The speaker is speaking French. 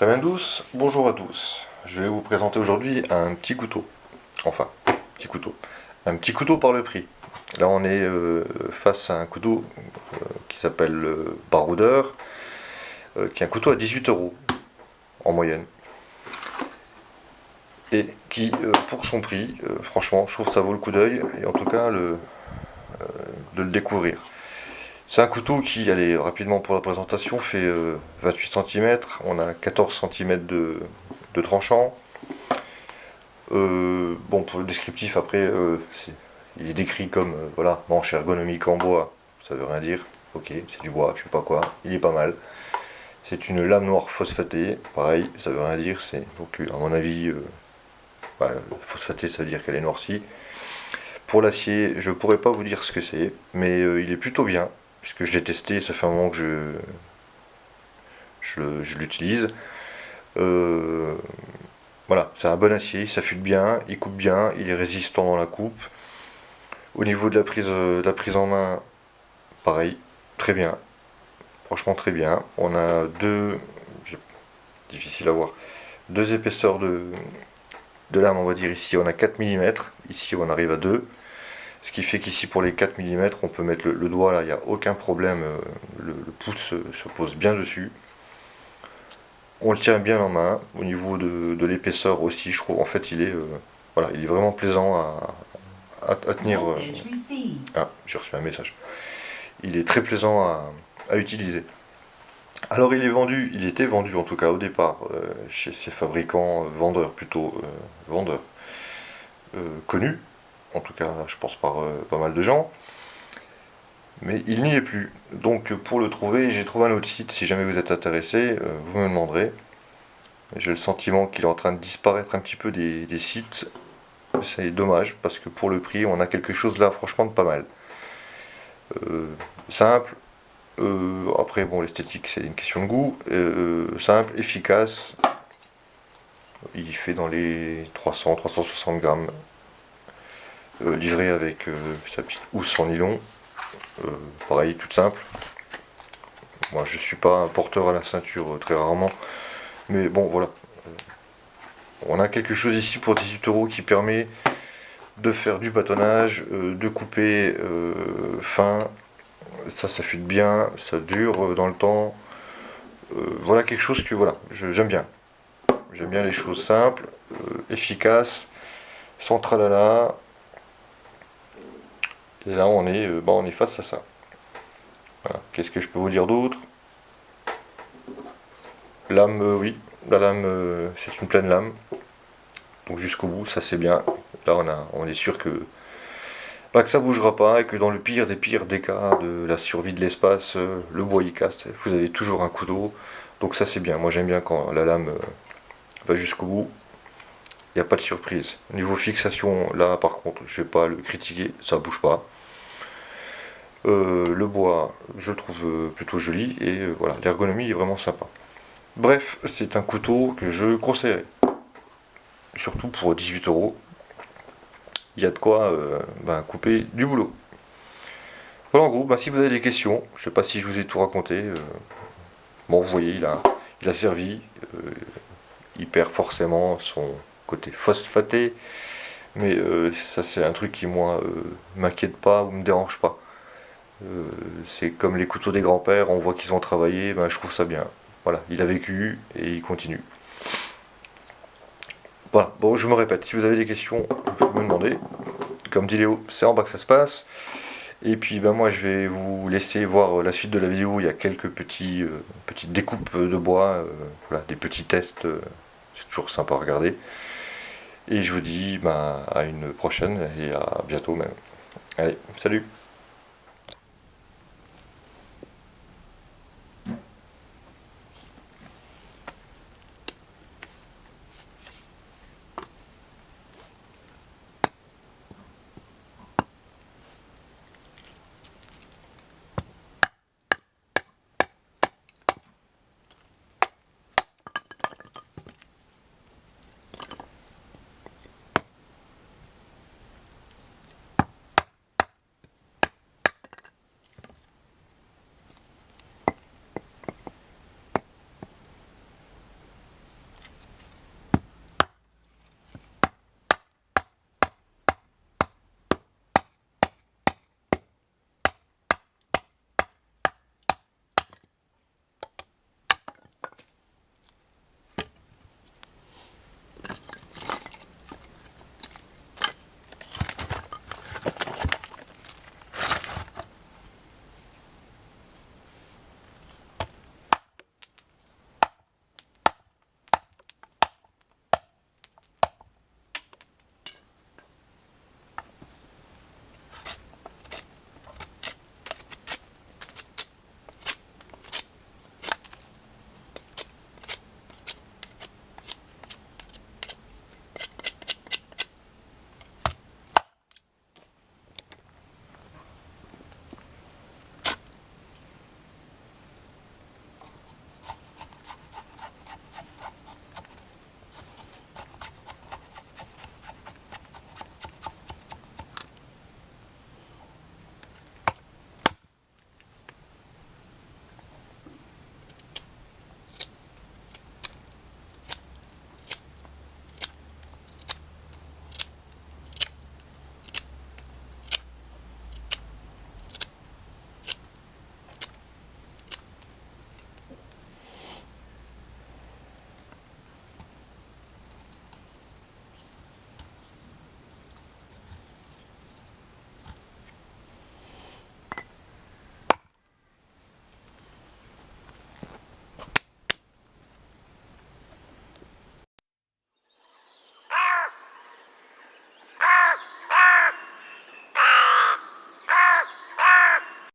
Très bien douce, bonjour à tous. Je vais vous présenter aujourd'hui un petit couteau. Enfin, petit couteau. Un petit couteau par le prix. Là on est face à un couteau qui s'appelle le baroudeur, qui est un couteau à 18 € en moyenne. Et qui, pour son prix, franchement, je trouve que ça vaut le coup d'œil, et en tout cas de le découvrir. C'est un couteau qui, allez, rapidement pour la présentation, fait 28 cm, on a 14 cm de tranchant. Bon, pour le descriptif, après, il est décrit comme, voilà, manche ergonomique en bois, ça veut rien dire, ok, c'est du bois, je sais pas quoi, il est pas mal. C'est une lame noire phosphatée, pareil, ça veut rien dire, donc à mon avis, phosphatée ça veut dire qu'elle est noircie. Pour l'acier, je pourrais pas vous dire ce que c'est, mais il est plutôt bien, puisque je l'ai testé, ça fait un moment que je l'utilise. Voilà, c'est un bon acier, il s'affûte bien, il coupe bien, il est résistant dans la coupe. Au niveau de la prise en main, pareil, très bien, franchement très bien. On a difficile à voir, deux épaisseurs de lame, on va dire. Ici on a 4 mm, ici on arrive à 2. Ce qui fait qu'ici pour les 4 mm, on peut mettre le doigt là, il n'y a aucun problème, le pouce se pose bien dessus. On le tient bien en main. Au niveau de l'épaisseur aussi, je trouve, en fait, voilà, il est vraiment plaisant à tenir. Ah, j'ai reçu un message. Il est très plaisant à utiliser. Alors il était vendu en tout cas au départ chez ses fabricants, vendeurs plutôt, vendeurs connus, en tout cas je pense par pas mal de gens. Mais il n'y est plus. Donc pour le trouver, j'ai trouvé un autre site. Si jamais vous êtes intéressé, vous me demanderez. J'ai le sentiment qu'il est en train de disparaître un petit peu des sites. C'est dommage parce que pour le prix, on a quelque chose là, franchement, de pas mal. Simple. Après, bon, l'esthétique, c'est une question de goût. Simple, efficace. Il fait dans les 300-360 grammes. Livré avec sa petite housse en nylon. Pareil, toute simple. Moi, je suis pas un porteur à la ceinture très rarement, mais bon, voilà. On a quelque chose ici pour 18 € qui permet de faire du bâtonnage, de couper fin. Ça s'affûte bien, ça dure dans le temps. Voilà quelque chose que voilà, j'aime bien. J'aime bien les choses simples, efficaces, sans tralala. Et là, on est face à ça. Voilà. Qu'est-ce que je peux vous dire d'autre? Lame, oui, la lame, c'est une pleine lame, donc jusqu'au bout, ça c'est bien. Là, on est sûr que ça bougera pas et que dans le pire des cas de la survie de l'espace, le bois il casse. Vous avez toujours un couteau, donc ça c'est bien. Moi j'aime bien quand la lame va jusqu'au bout. Il n'y a pas de surprise. Niveau fixation, là par contre, je vais pas le critiquer, ça bouge pas. Le bois, je le trouve plutôt joli et voilà, l'ergonomie est vraiment sympa. Bref, c'est un couteau que je conseillerais. Surtout pour 18 €. Il y a de quoi couper du boulot. Voilà en gros, si vous avez des questions, je sais pas si je vous ai tout raconté. Bon, vous voyez, il a servi. Il perd forcément son côté phosphaté. Mais ça c'est un truc qui moi m'inquiète pas ou me dérange pas. C'est comme les couteaux des grands-pères, on voit qu'ils ont travaillé, je trouve ça bien. Voilà, il a vécu et il continue. Voilà, bon, je me répète, si vous avez des questions, vous me demandez. Comme dit Léo, c'est en bas que ça se passe. Et puis moi je vais vous laisser voir la suite de la vidéo. Il y a quelques petites découpes de bois, voilà, des petits tests, c'est toujours sympa à regarder. Et je vous dis à une prochaine et à bientôt même. Allez, salut!